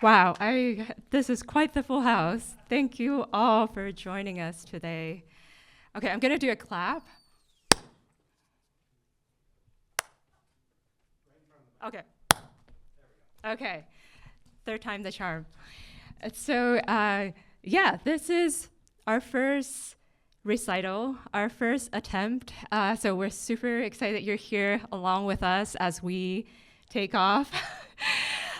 Wow, this is quite the full house. Thank you all for joining us today. Okay, I'm gonna do a clap. Okay. Okay. Third time the charm. Yeah, this is our first recital, our first attempt. So we're super excited that you're here along with us as we take off.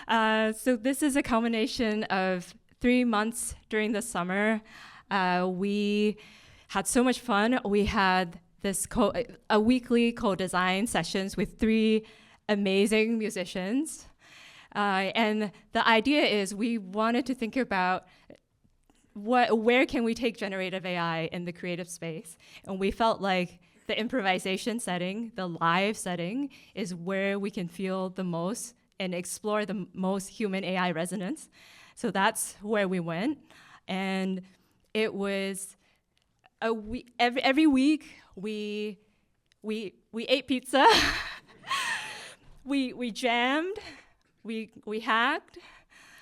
So this is a culmination of 3 months during the summer. We had so much fun. We had a weekly co-design sessions with 3 amazing musicians. And the idea is we wanted to think about where can we take generative AI in the creative space? And we felt like the improvisation setting, the live setting, is where we can feel the most and explore the most human AI resonance. So that's where we went. And it was every week we ate pizza, we jammed, we hacked,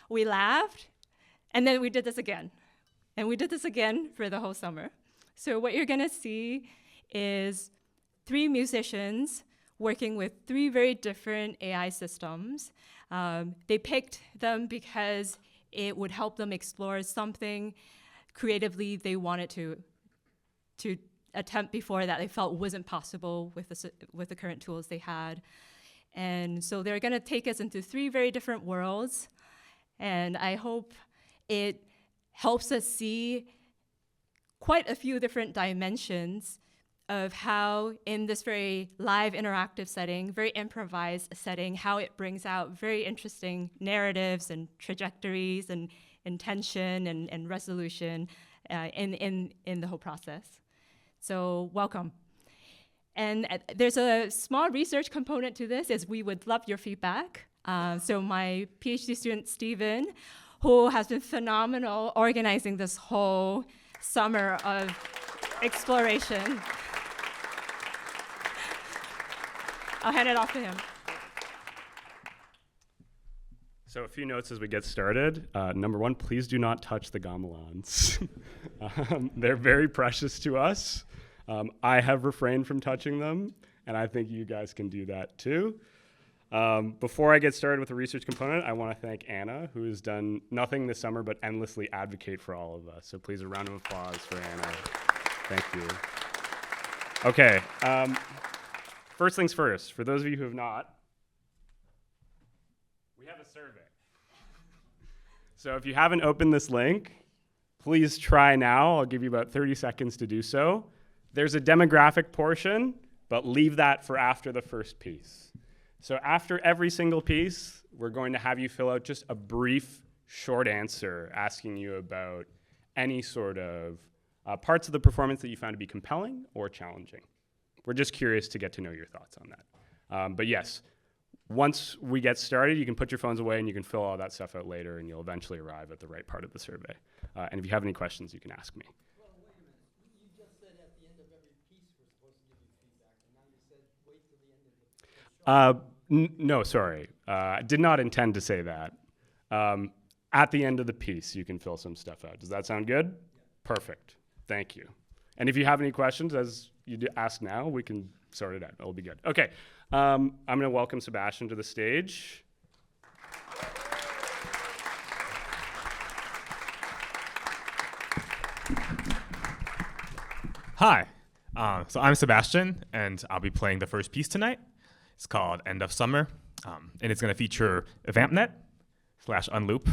we laughed, and then we did this again. And we did this again for the whole summer. So what you're gonna see is 3 musicians working with 3 very different AI systems. They picked them because it would help them explore something creatively they wanted to attempt before that they felt wasn't possible with the current tools they had. And so they're gonna take us into 3 very different worlds, and I hope it helps us see quite a few different dimensions of how in this very live interactive setting, very improvised setting, how it brings out very interesting narratives and trajectories and intention and resolution in the whole process. So welcome. And there's a small research component to this, as we would love your feedback. So my PhD student, Stephen, who has been phenomenal organizing this whole summer of exploration. I'll hand it off to him. So a few notes as we get started. Number 1, please do not touch the gamelons. They're very precious to us. I have refrained from touching them, and I think you guys can do that too. Before I get started with the research component, I want to thank Anna, who has done nothing this summer but endlessly advocate for all of us. So please, a round of applause for Anna. Thank you. Okay. First things first, for those of you who have not, we have a survey. So if you haven't opened this link, please try now. I'll give you about 30 seconds to do so. There's a demographic portion, but leave that for after the first piece. So after every single piece, we're going to have you fill out just a brief, short answer asking you about any sort of parts of the performance that you found to be compelling or challenging. We're just curious to get to know your thoughts on that. But yes, once we get started, you can put your phones away and you can fill all that stuff out later, and you'll eventually arrive at the right part of the survey. And if you have any questions, you can ask me. Well, wait a minute. You just said at the end of every piece we're supposed to give you feedback, and now you said wait till the end of the show. No, sorry. I did not intend to say that. At the end of the piece, you can fill some stuff out. Does that sound good? Yeah. Perfect. Thank you. And if you have any questions, as you ask now, we can sort it out. It'll be good. Okay. I'm going to welcome Sebastian to the stage. Hi, so I'm Sebastian, and I'll be playing the first piece tonight. It's called End of Summer, and it's going to feature VampNet / Unloop.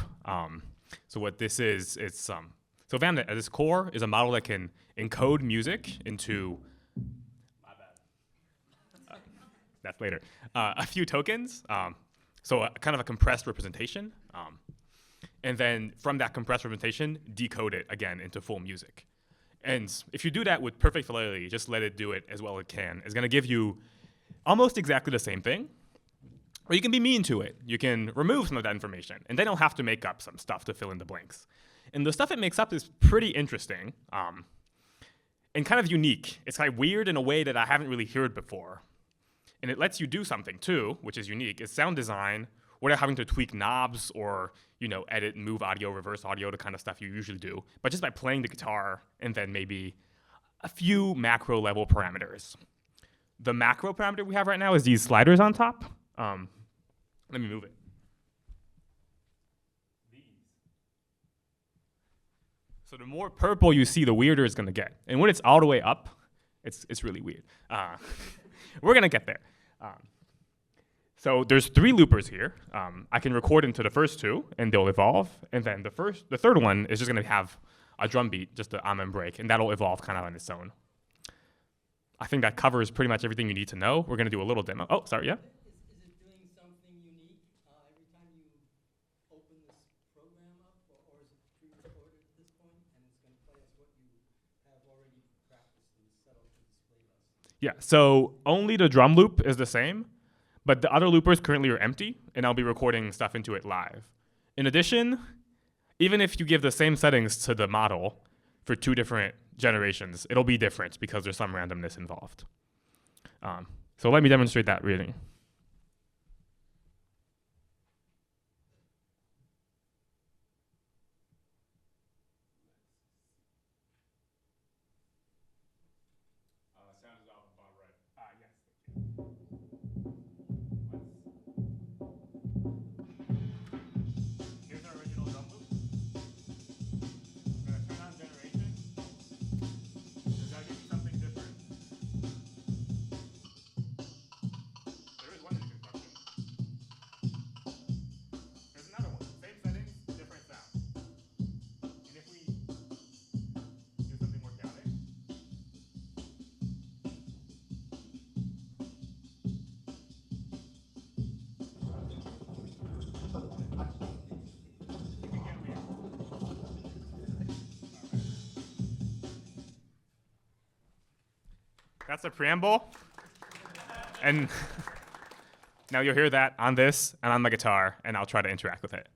So what this is, so VampNet at its core is a model that can encode music into, that's later, a few tokens, so kind of a compressed representation, and then from that compressed representation, decode it again into full music. And if you do that with perfect fidelity, just let it do it as well as it can, it's going to give you almost exactly the same thing. Or you can be mean to it. You can remove some of that information, and then you'll have to make up some stuff to fill in the blanks. And the stuff it makes up is pretty interesting and kind of unique. It's kind of weird in a way that I haven't really heard before. And it lets you do something too, which is unique, is sound design without having to tweak knobs or edit, move audio, reverse audio, the kind of stuff you usually do, but just by playing the guitar and then maybe a few macro level parameters. The macro parameter we have right now is these sliders on top. Let me move it. So the more purple you see, the weirder it's gonna get. And when it's all the way up, it's really weird. We're gonna get there. So there's 3 loopers here. I can record into the first 2, and they'll evolve. And then the third one is just gonna have a drum beat, just the amen break, and that'll evolve kind of on its own. I think that covers pretty much everything you need to know. We're gonna do a little demo. Oh, sorry, yeah? Is it doing something unique every time you open this program up, or is it pre-recorded at this point, and it's going to play us what you have already practiced and settled to display us? Yeah, so only the drum loop is the same, but the other loopers currently are empty, and I'll be recording stuff into it live. In addition, even if you give the same settings to the model for 2 different generations, it'll be different because there's some randomness involved. So let me demonstrate that really. Sounds about right. Yes. Here's our original drum loop. I'm gonna turn on generation. Does that give you something different? There is one new construction. There's another one. Same settings, different sound. And if we do something more chaotic. It can get weird. That's the preamble. And now you'll hear that on this and on my guitar, and I'll try to interact with it.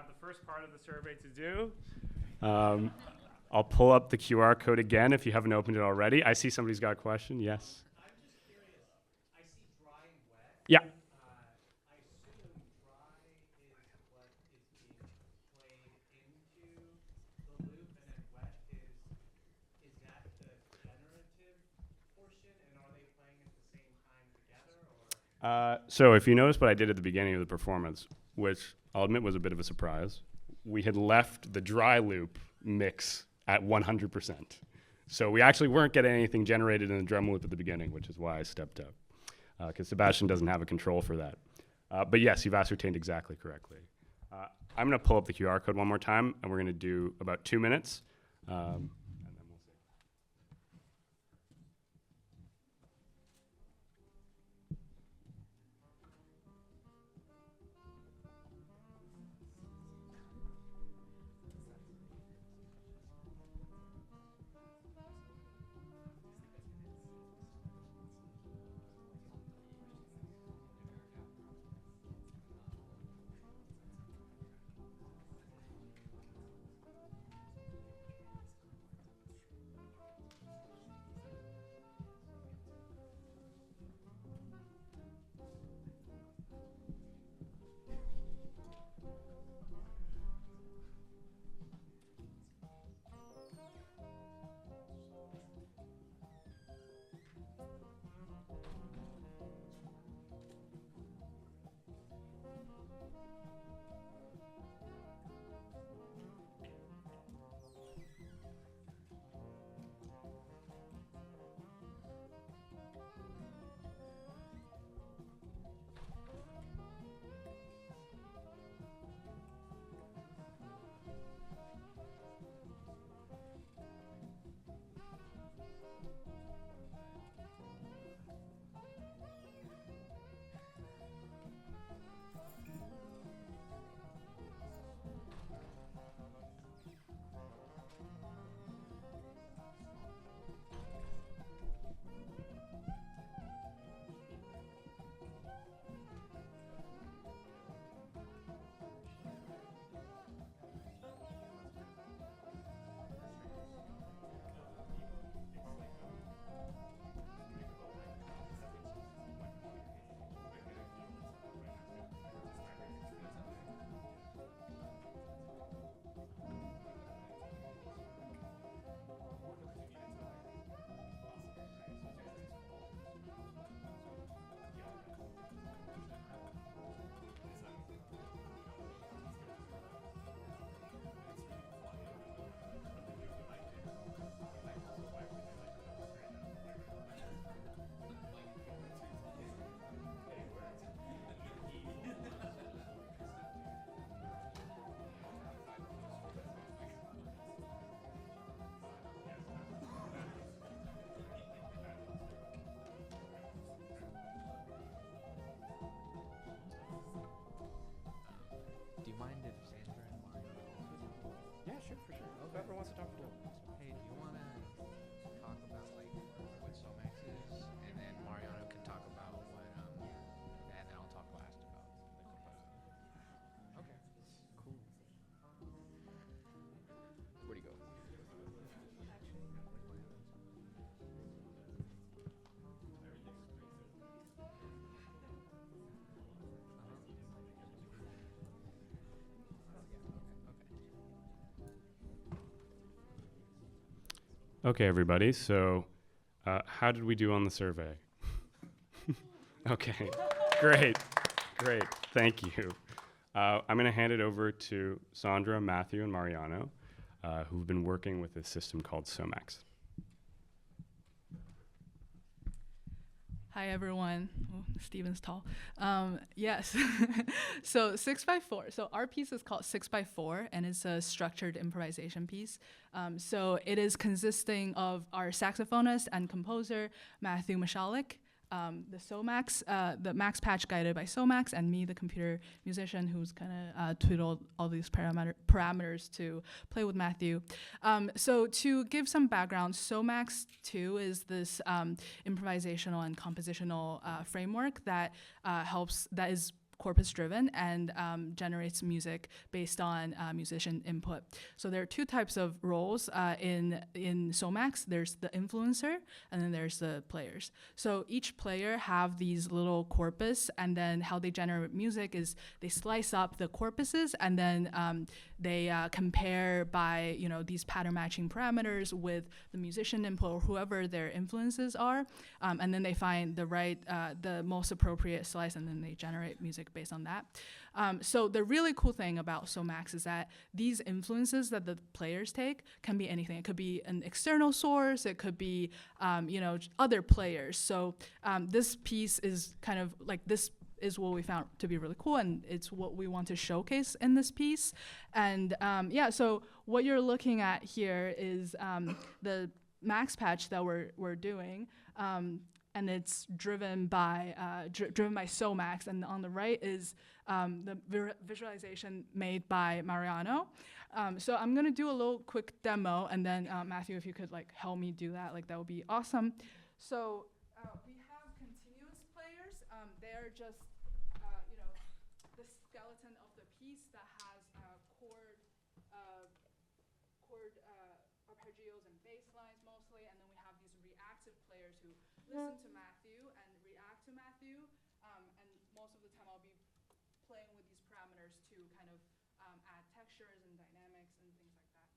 have the first part of the survey to do. I'll pull up the QR code again if you haven't opened it already. I see somebody's got a question. Yes. I'm just curious. I see dry and wet. Yeah. I assume dry is what is being played into the loop, and then wet is that the generative portion, and are they playing at the same time together, or? So if you notice what I did at the beginning of the performance, which I'll admit was a bit of a surprise, we had left the dry loop mix at 100%. So we actually weren't getting anything generated in the drum loop at the beginning, which is why I stepped up, because Sebastian doesn't have a control for that. But yes, you've ascertained exactly correctly. I'm going to pull up the QR code one more time, and we're going to do about 2 minutes. And then we'll see. Do you mind if Sandra and Mario? Yeah, sure, for sure. Whoever wants to talk to Hey, do you want to talk about like what Somax is, and then Mariano can talk about what and then I'll talk last about the composer. Okay, cool. Where'd he go? Okay, everybody. So, how did we do on the survey? Okay, great, great. Thank you. I'm going to hand it over to Sandra, Matthew, and Mariano, who've been working with this system called Somax. Hi everyone. Oh, Steven's tall. Yes. So 6x4. So our piece is called 6x4, and it's a structured improvisation piece. So it is consisting of our saxophonist and composer Matthew Mashalik, the Somax, the Max Patch guided by Somax, and me, the computer musician, who's kind of twiddled all these parameters to play with Matthew. So to give some background, Somax 2 is this improvisational and compositional framework that is corpus driven and generates music based on musician input. So there are two types of roles in Somax. There's the influencer and then there's the players. So each player have these little corpus, and then how they generate music is they slice up the corpuses, and then they compare by these pattern matching parameters with the musician input or whoever their influences are, and then they find the most appropriate slice, and then they generate music based on that. So the really cool thing about Somax is that these influences that the players take can be anything. It could be an external source. It could be other players. So this piece is kind of like this is what we found to be really cool, and it's what we want to showcase in this piece. And so what you're looking at here is the max patch that we're doing, and it's driven by Somax. And on the right is the visualization made by Mariano. So I'm gonna do a little quick demo, and then Matthew, if you could help me do that, that would be awesome. So we have continuous players. They're just the skeleton of the piece that has chord arpeggios and bass lines mostly, and then we have these reactive players who listen to Matthew and react to Matthew, and most of the time I'll be playing with these parameters to kind of add textures and dynamics and things like that.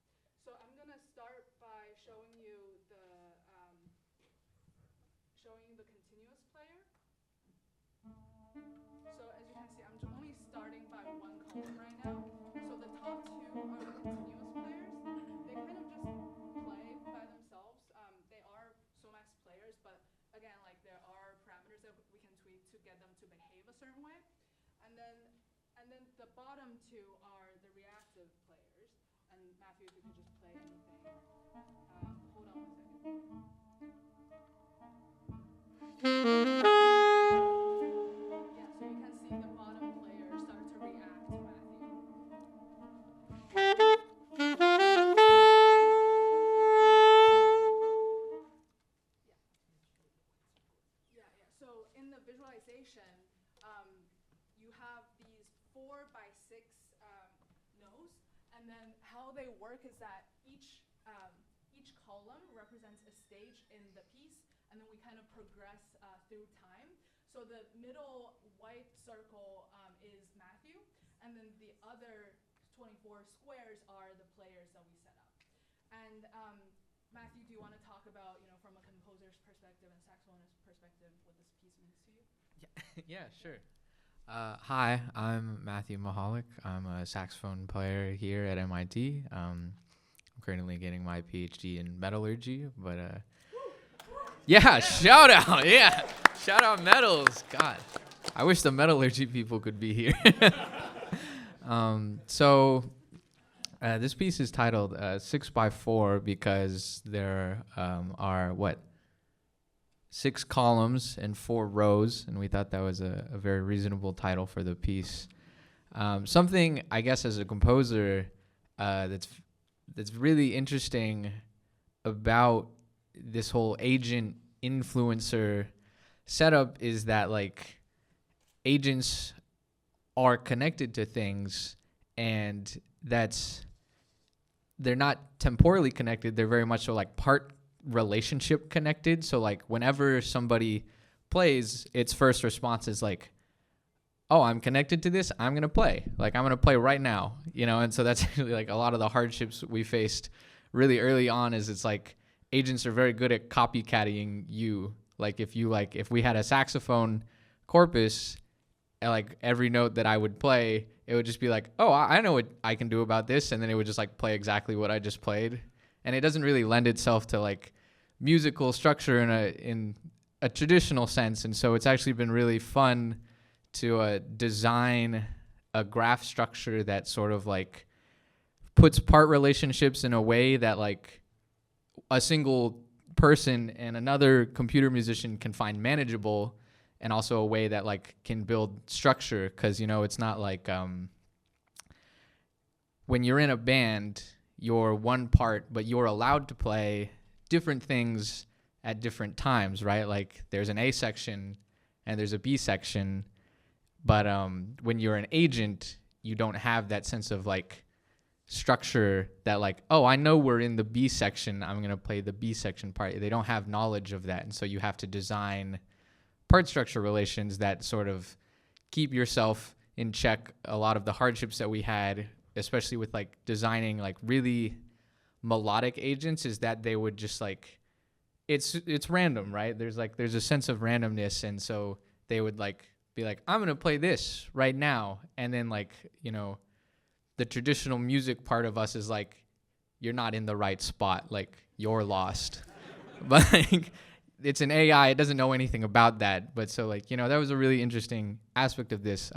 So I'm gonna start by showing you the continuous player. So as you can see, I'm only starting by one column right now. So the top two are the continuous players. They kind of just play by themselves. They are Somax players, but again, there are parameters that we can tweak to get them to behave a certain way. And then the bottom two are the reactive players. And Matthew, if you could just play anything. Hold on 1 second. Yeah, so you can see the bottom player start to react to Matthew. Yeah. So in the visualization, you have these 4x6 nodes, and then how they work is that each column represents a stage in the piece, and then we kind of progress through time. So the middle white circle is Matthew, and then the other 24 squares are the players that we set up. And Matthew, do you want to talk about, from a composer's perspective and saxophonist's perspective, what this piece means to you? Yeah, sure. Hi, I'm Matthew Mahalik. I'm a saxophone player here at MIT. I'm currently getting my PhD in metallurgy, but yeah, shout out, yeah. Shout out metals, God. I wish the metallurgy people could be here. This piece is titled 6x4 because there are, 6 columns and 4 rows, and we thought that was a very reasonable title for the piece. Something, I guess, as a composer that's really interesting about this whole agent influencer setup is that agents are connected to things, and they're not temporally connected. They're very much so part relationship connected. So whenever somebody plays, its first response is oh, I'm connected to this, I'm gonna play. I'm gonna play right now, and so that's really a lot of the hardships we faced really early on is it's agents are very good at copycatting you. If we had a saxophone corpus, every note that I would play, it would just be oh, I know what I can do about this, and then it would just play exactly what I just played. And it doesn't really lend itself to musical structure in a traditional sense. And so it's actually been really fun to design a graph structure that sort of puts part relationships in a way that a single person and another computer musician can find manageable, and also a way that can build structure. Because it's not when you're in a band, you're one part, but you're allowed to play different things at different times, right? There's an A section and there's a B section, But when you're an agent, you don't have that sense of like structure that like, oh, I know we're in the B section, I'm going to play the B section part. They don't have knowledge of that. And so you have to design part structure relations that sort of keep yourself in check. A lot of the hardships that we had, especially with like designing like really melodic agents, is that they would just like, it's random, right? There's a sense of randomness. And so they would like be like, I'm going to play this right now. And then like, you know, the traditional music part of us is like, you're not in the right spot, like you're lost. But like, it's an AI, it doesn't know anything about that. But so like, you know, that was a really interesting aspect of this.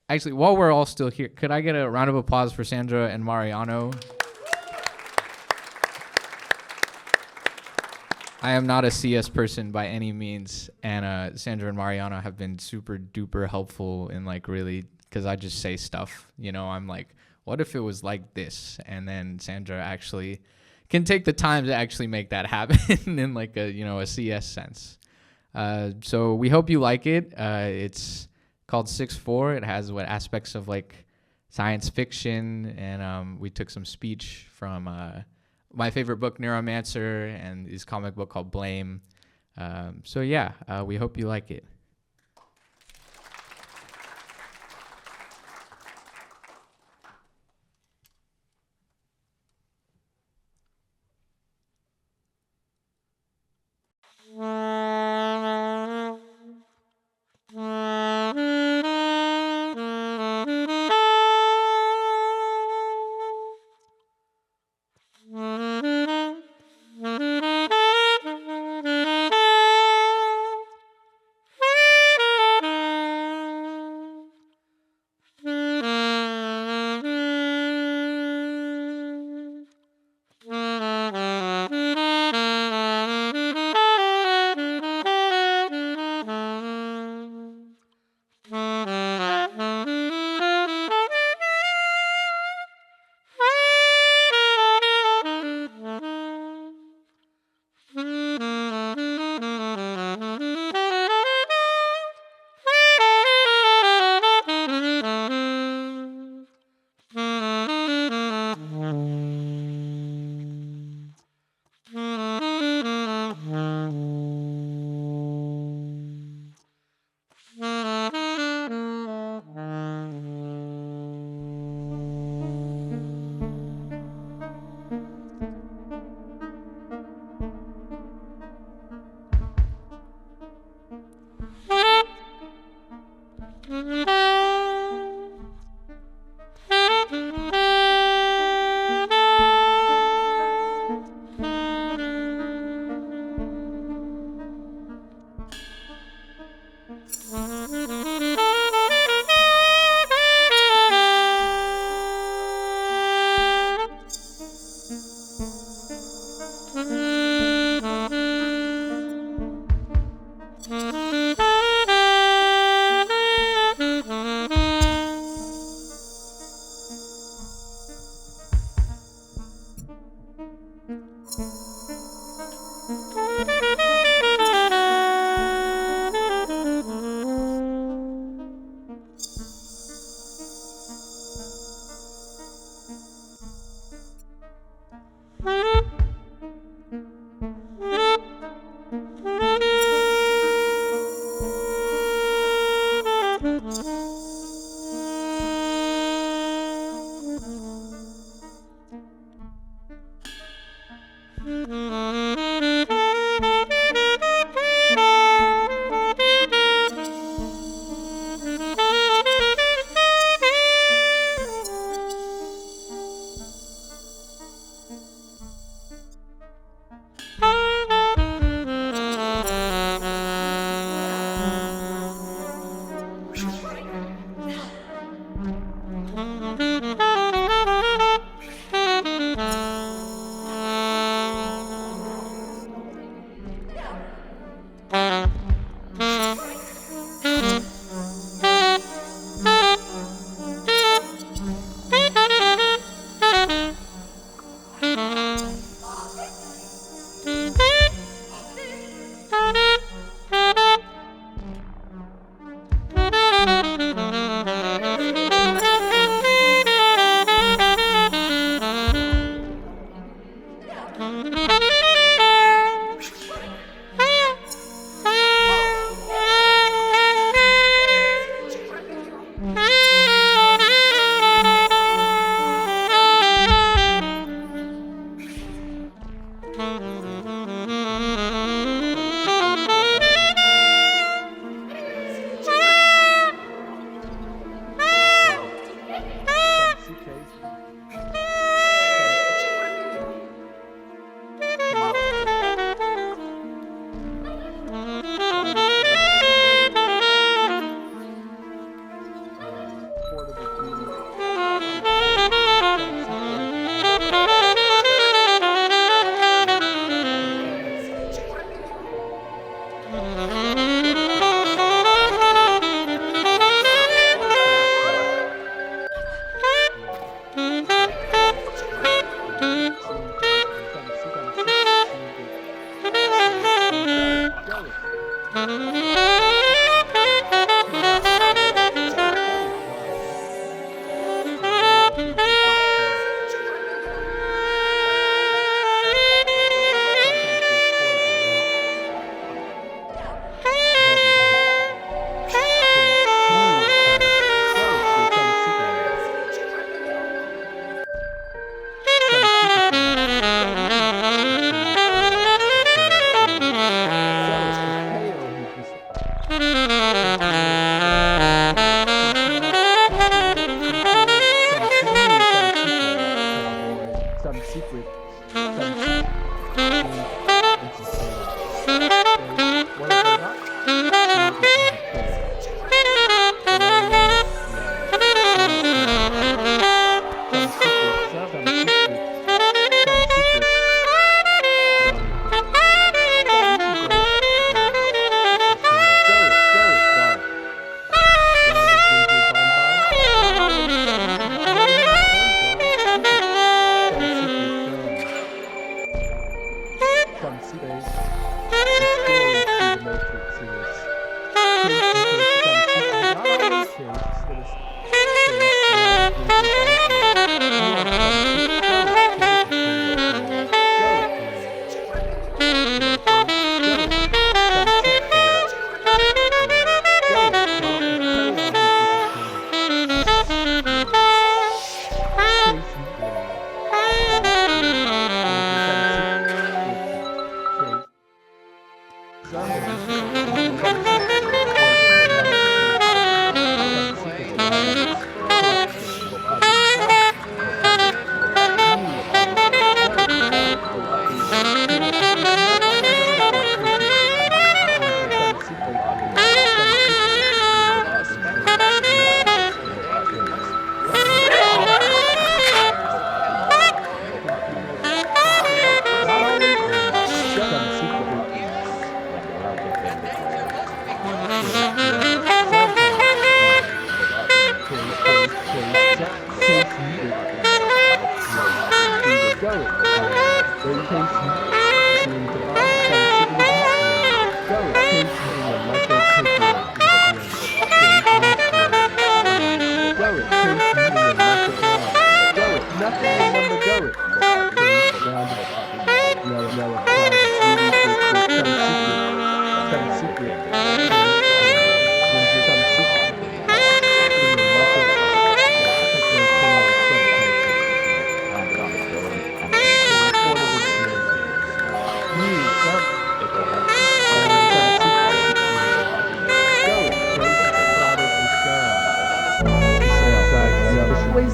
Actually, while we're all still here, could I get a round of applause for Sandra and Mariano? I am not a CS person by any means, and Sandra and Mariano have been super duper helpful in like really, because I just say stuff, you know, I'm like, what if it was like this? And then Sandra actually can take the time to actually make that happen in like a, you know, a CS sense. So we hope you like it. It's called 6-4. It has what aspects of like science fiction, and we took some speech from my favorite book, Neuromancer, and his comic book called Blame. So yeah, we hope you like it.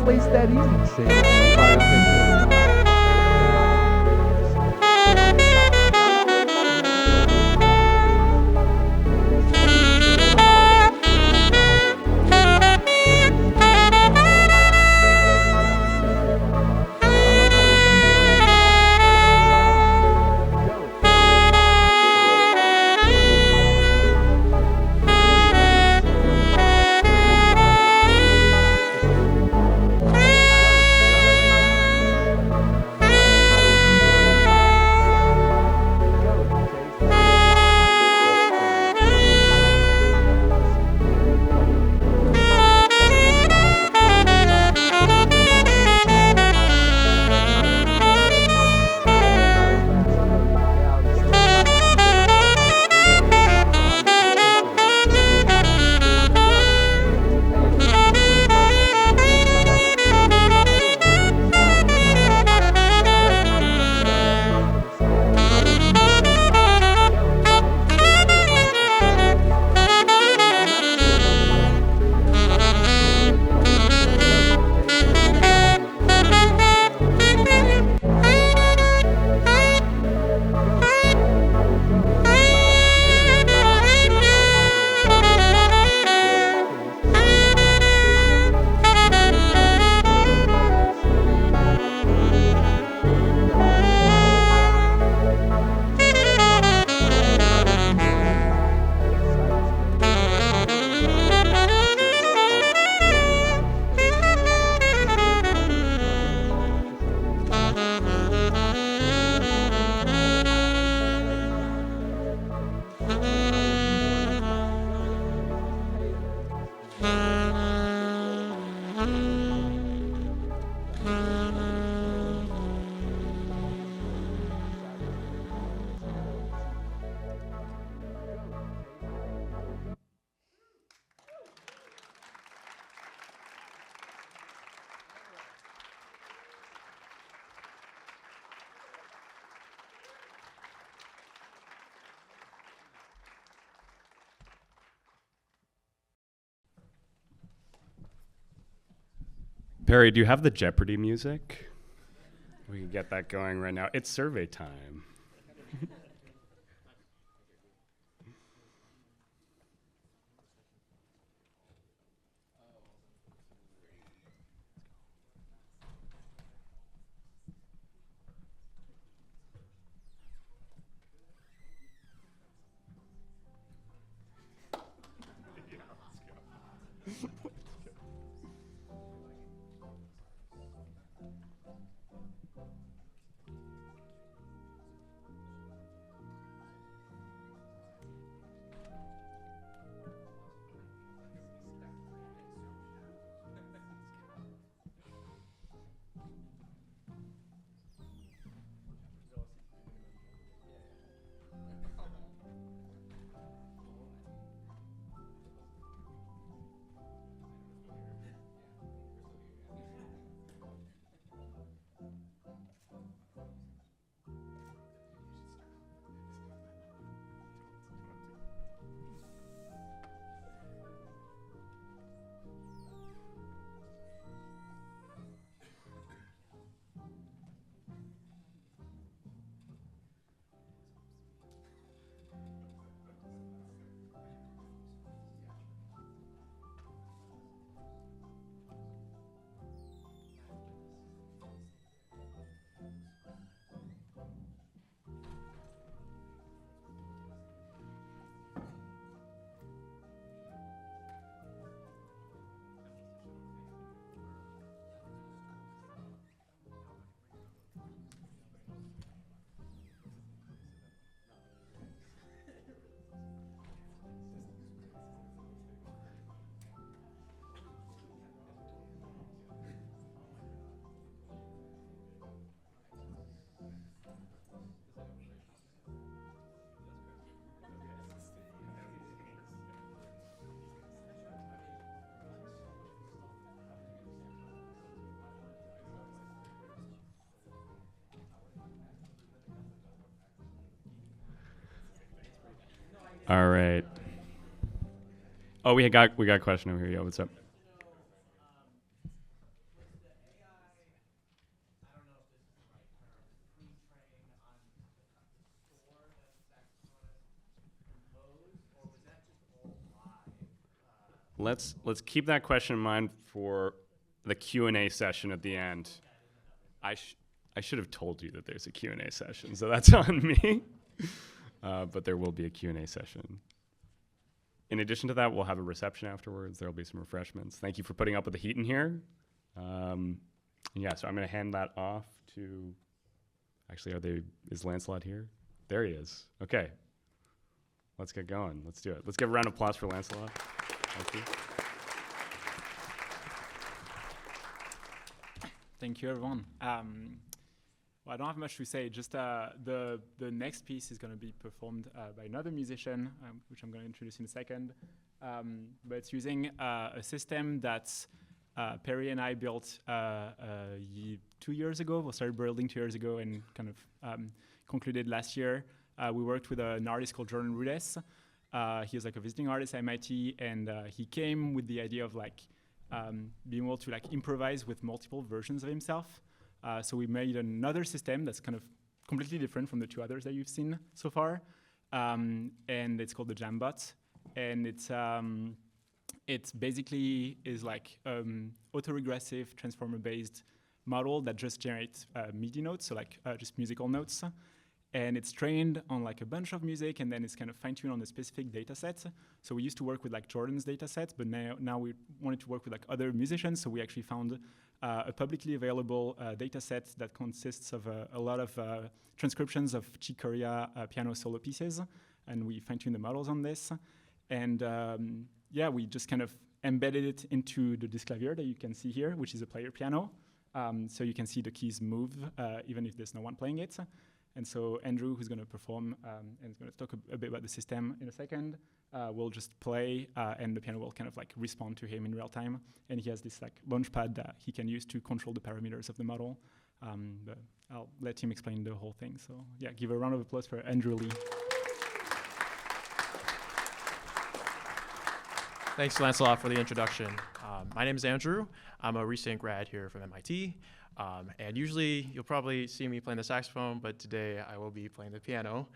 Waste that easy. Perry, do you have the Jeopardy music? We can get that going right now. It's survey time. All right. Oh, we got a question over here. Yeah, what's up? Let's keep that question in mind for the Q&A session at the end. I should have told you that there's a Q&A session, so that's on me. But there will be a Q&A session. In addition to that, we'll have a reception afterwards. There'll be some refreshments. Thank you for putting up with the heat in here. Yeah, so I'm going to hand that off to. Actually, is Lancelot here? There he is. Okay. Let's get going. Let's do it. Let's give a round of applause for Lancelot. Thank you. Thank you, everyone. Well, I don't have much to say. Just the next piece is going to be performed by another musician, which I'm going to introduce in a second. But it's using a system that Perry and I built 2 years ago. We started building 2 years ago and kind of concluded last year. We worked with an artist called Jordan Rudess. He was like a visiting artist at MIT, and he came with the idea of like being able to like improvise with multiple versions of himself. So we made another system that's kind of completely different from the two others that you've seen so far, and it's called the Jambot, and it's basically is like autoregressive transformer-based model that just generates MIDI notes, so like just musical notes. And it's trained on like a bunch of music, and then it's kind of fine-tuned on a specific data set. So we used to work with like Jordan's data set, but now we wanted to work with like other musicians. So we actually found a publicly available data set that consists of a lot of transcriptions of Chick Corea piano solo pieces, and we fine-tuned the models on this. And yeah, we just kind of embedded it into the Disklavier that you can see here, which is a player piano. So you can see the keys move even if there's no one playing it. And so Andrew, who's going to perform and is going to talk a bit about the system in a second, will just play, and the piano will kind of like respond to him in real time. And he has this like launchpad that he can use to control the parameters of the model. But I'll let him explain the whole thing. So yeah, give a round of applause for Andrew Lee. Thanks, Lancelot, for the introduction. My name is Andrew. I'm a recent grad here from MIT. And usually you'll probably see me playing the saxophone, but today I will be playing the piano.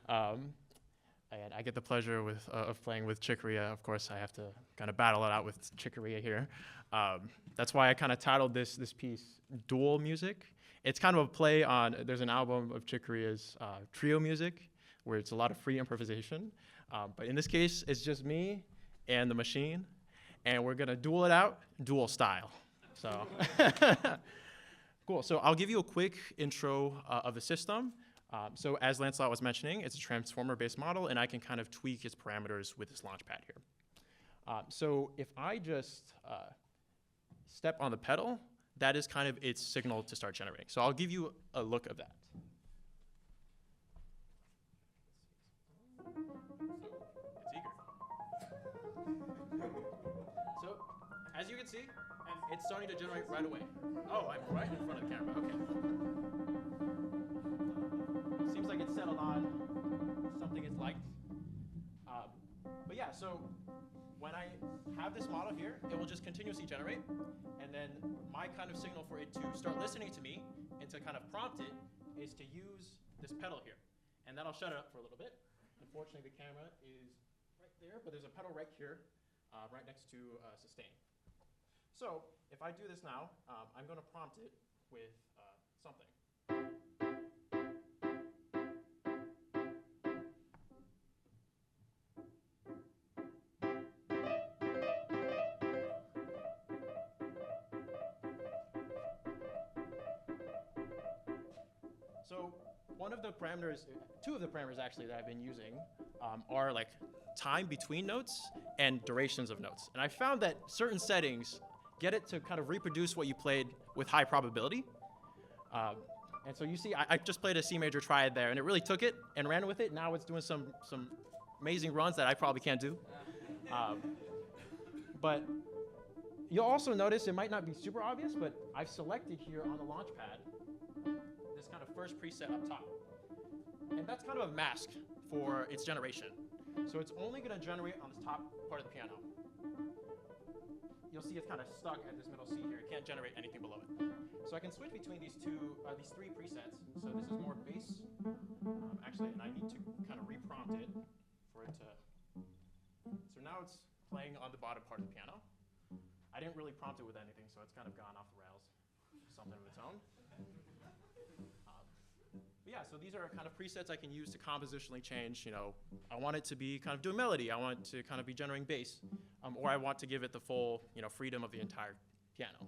And I get the pleasure of playing with Chick Corea. Of course, I have to kind of battle it out with Chick Corea here. That's why I kind of titled this piece Dual Music. It's kind of a play on, there's an album of Chick Corea's trio music, where it's a lot of free improvisation. But in this case, it's just me and the machine, and we're gonna duel it out, dual style. So, cool. So I'll give you a quick intro of the system. So as Lancelot was mentioning, it's a transformer-based model, and I can kind of tweak its parameters with this launchpad here. So if I just step on the pedal, that is kind of its signal to start generating. So I'll give you a look of that. It's eager. So as you can see, it's starting to generate right away. Oh, I'm right in front of the camera, okay. Seems like it's settled on something it's liked. But yeah, so when I have this model here, it will just continuously generate. And then my kind of signal for it to start listening to me and to kind of prompt it is to use this pedal here. And that'll shut it up for a little bit. Unfortunately, the camera is right there, but there's a pedal right here, right next to sustain. So if I do this now, I'm going to prompt it with something. So one of the parameters, two of the parameters actually that I've been using are like time between notes and durations of notes. And I found that certain settings get it to kind of reproduce what you played with high probability. And so you see, I just played a C major triad there, and it really took it and ran with it. Now it's doing some amazing runs that I probably can't do. But you'll also notice, it might not be super obvious, but I've selected here on the launchpad this kind of first preset up top. And that's kind of a mask for its generation. So it's only going to generate on this top part of the piano. You'll see it's kind of stuck at this middle C here. It can't generate anything below it. So I can switch between these three presets. So this is more bass, actually, and I need to kind of reprompt it for it to. So now it's playing on the bottom part of the piano. I didn't really prompt it with anything, so it's kind of gone off the rails, something of its own. But yeah, so these are kind of presets I can use to compositionally change. You know, I want it to be kind of doing melody. I want it to kind of be generating bass, or I want to give it the full, freedom of the entire piano.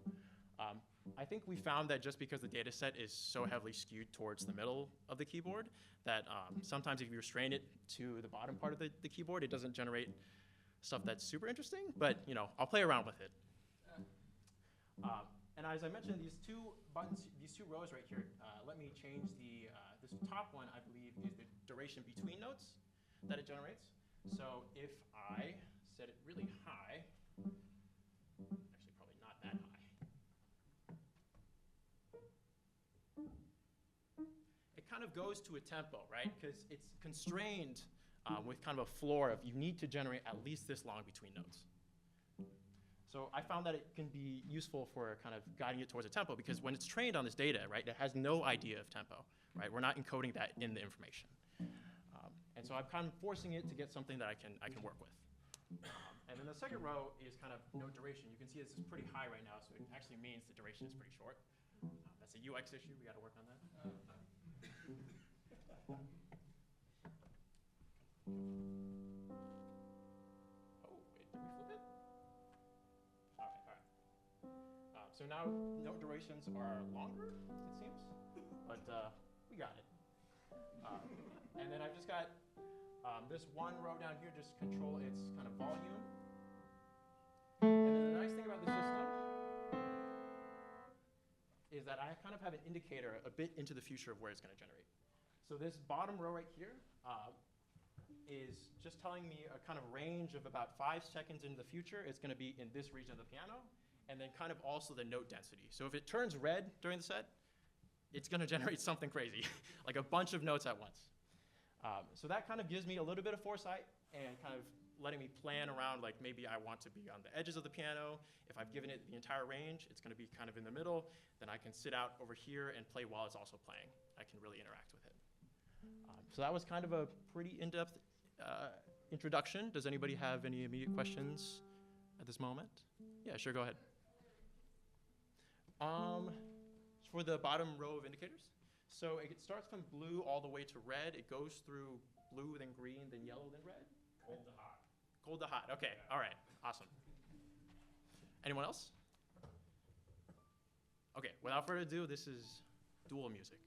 I think we found that just because the data set is so heavily skewed towards the middle of the keyboard, that sometimes if you restrain it to the bottom part of the keyboard, it doesn't generate stuff that's super interesting. But I'll play around with it. And as I mentioned, these two buttons, these two rows right here, let me change this top one, I believe, is the duration between notes that it generates. So if I set it really high, actually probably not that high, it kind of goes to a tempo, right? Because it's constrained with kind of a floor of you need to generate at least this long between notes. So I found that it can be useful for kind of guiding it towards a tempo, because when it's trained on this data, right, it has no idea of tempo, right? We're not encoding that in the information. And so I'm kind of forcing it to get something that I can work with. And then the second row is kind of no duration. You can see this is pretty high right now, so it actually means the duration is pretty short. That's a UX issue. We got to work on that. So now note durations are longer, it seems, but we got it. And then I've just got this one row down here, just control its kind of volume. And then the nice thing about the system is that I kind of have an indicator a bit into the future of where it's going to generate. So this bottom row right here is just telling me a kind of range of about 5 seconds into the future. It's going to be in this region of the piano. And then kind of also the note density. So if it turns red during the set, it's going to generate something crazy, like a bunch of notes at once. So that kind of gives me a little bit of foresight and kind of letting me plan around, like maybe I want to be on the edges of the piano. If I've given it the entire range, it's gonna be kind of in the middle. Then I can sit out over here and play while it's also playing. I can really interact with it. So that was kind of a pretty in-depth introduction. Does anybody have any immediate questions at this moment? Yeah, sure, go ahead. For the bottom row of indicators, so it starts from blue all the way to red. It goes through blue, then green, then yellow, then red. Cold to hot. Cold to hot. Okay. All right. Awesome. Anyone else? Okay. Without further ado, this is dual music.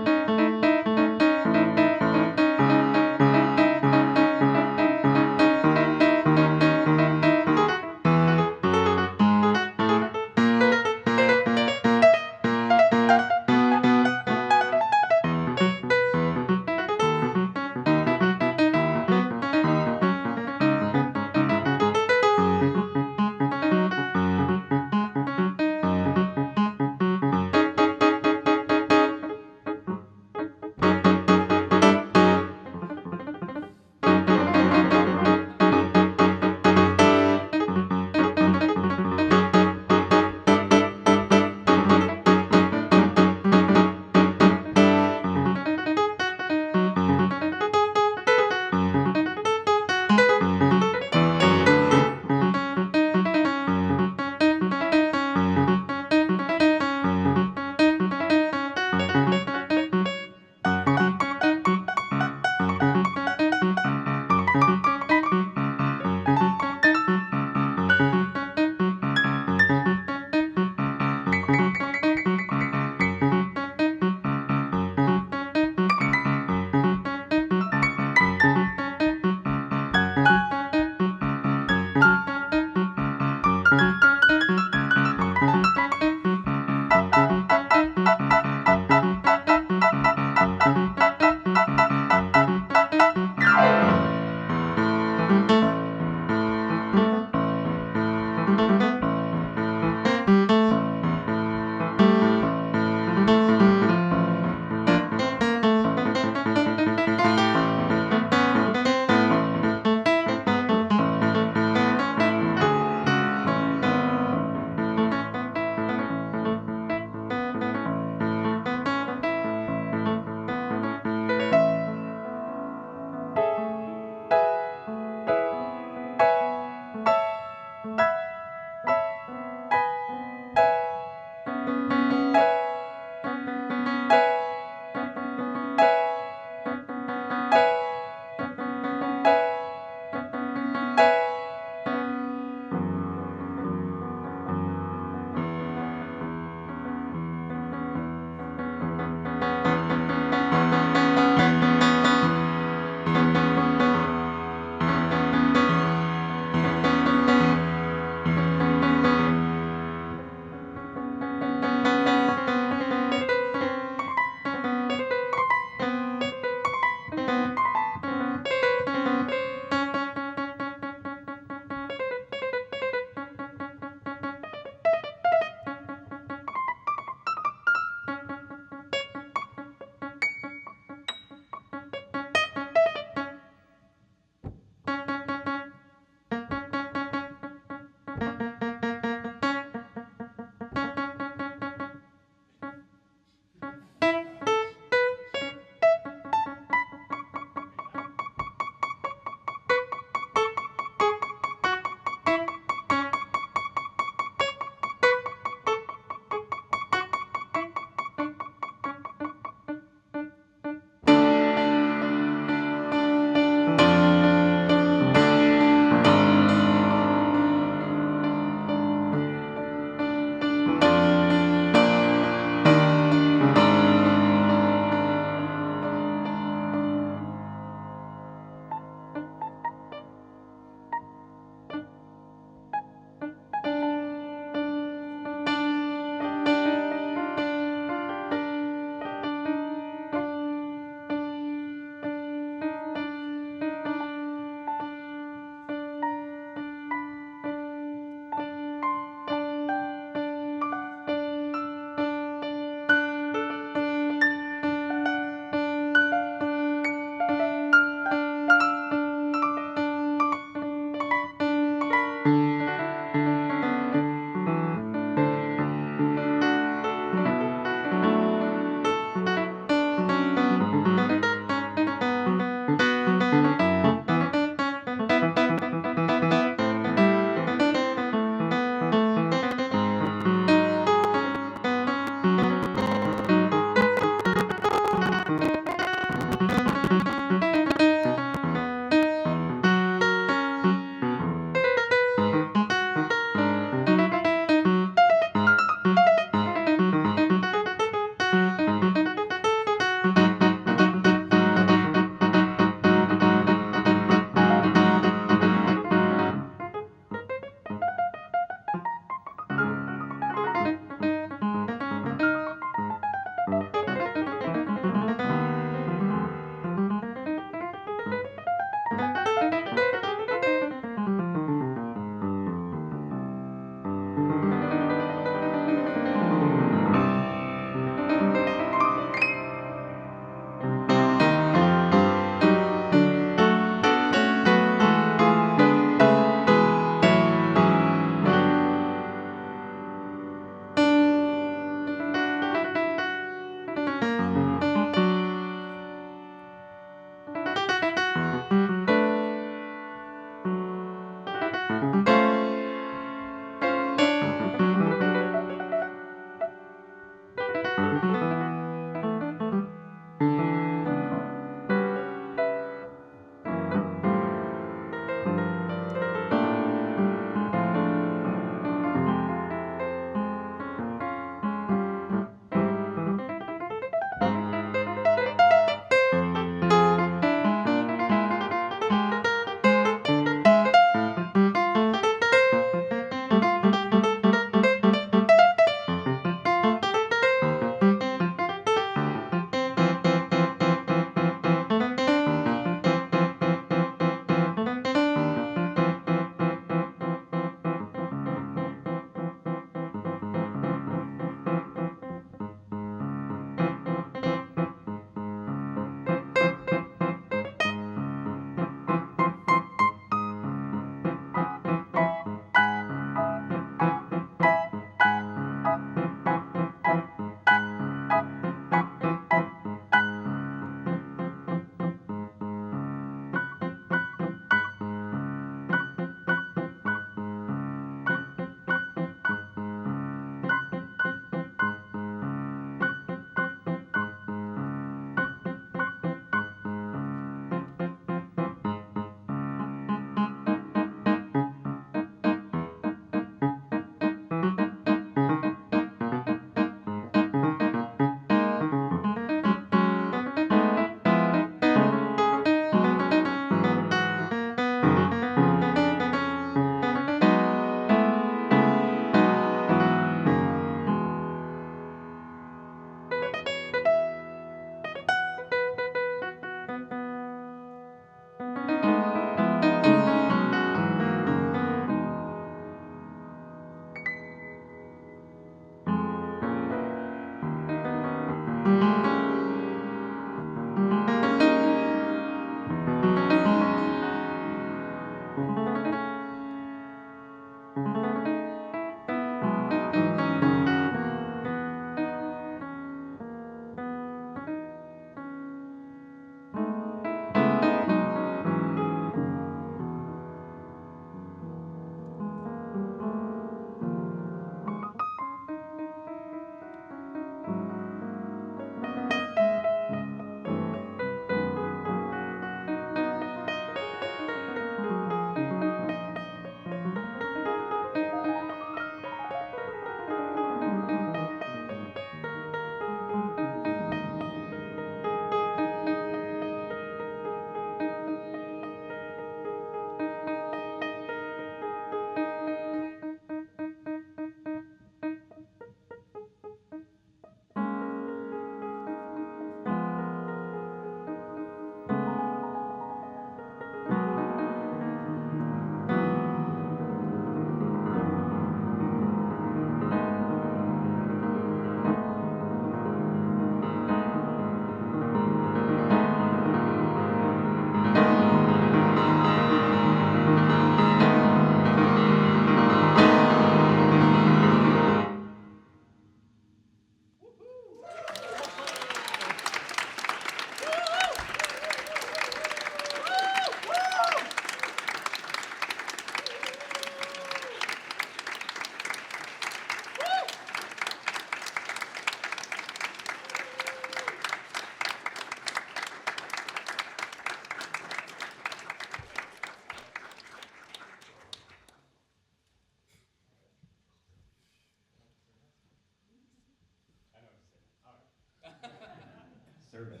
Survey.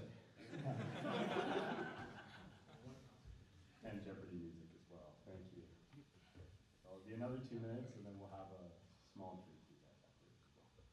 And Jeopardy music as well. Thank you. So it'll be another 2 minutes, and then we'll have a small treat for you guys afterwards as well.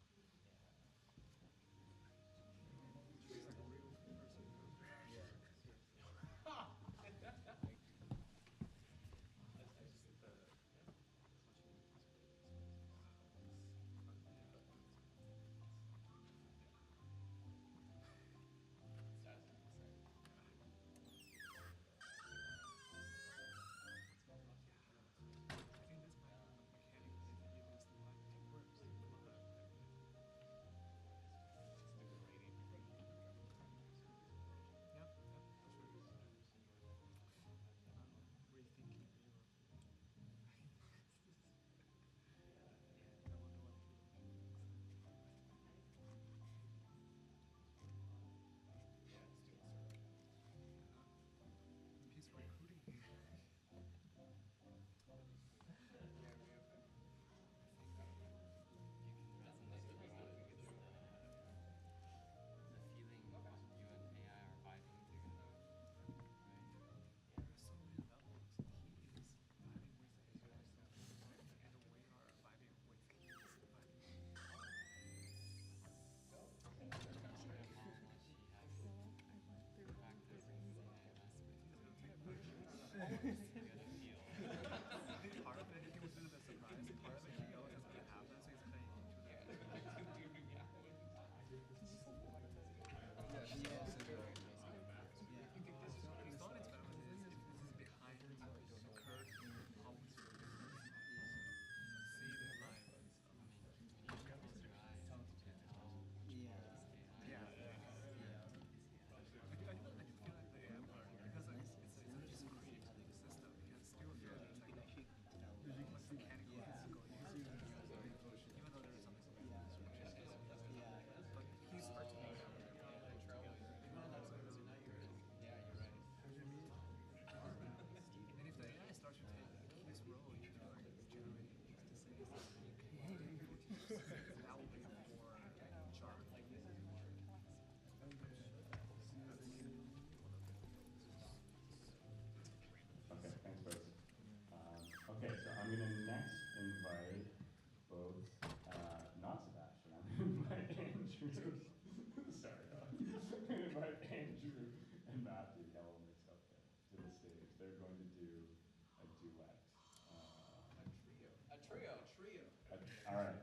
All right.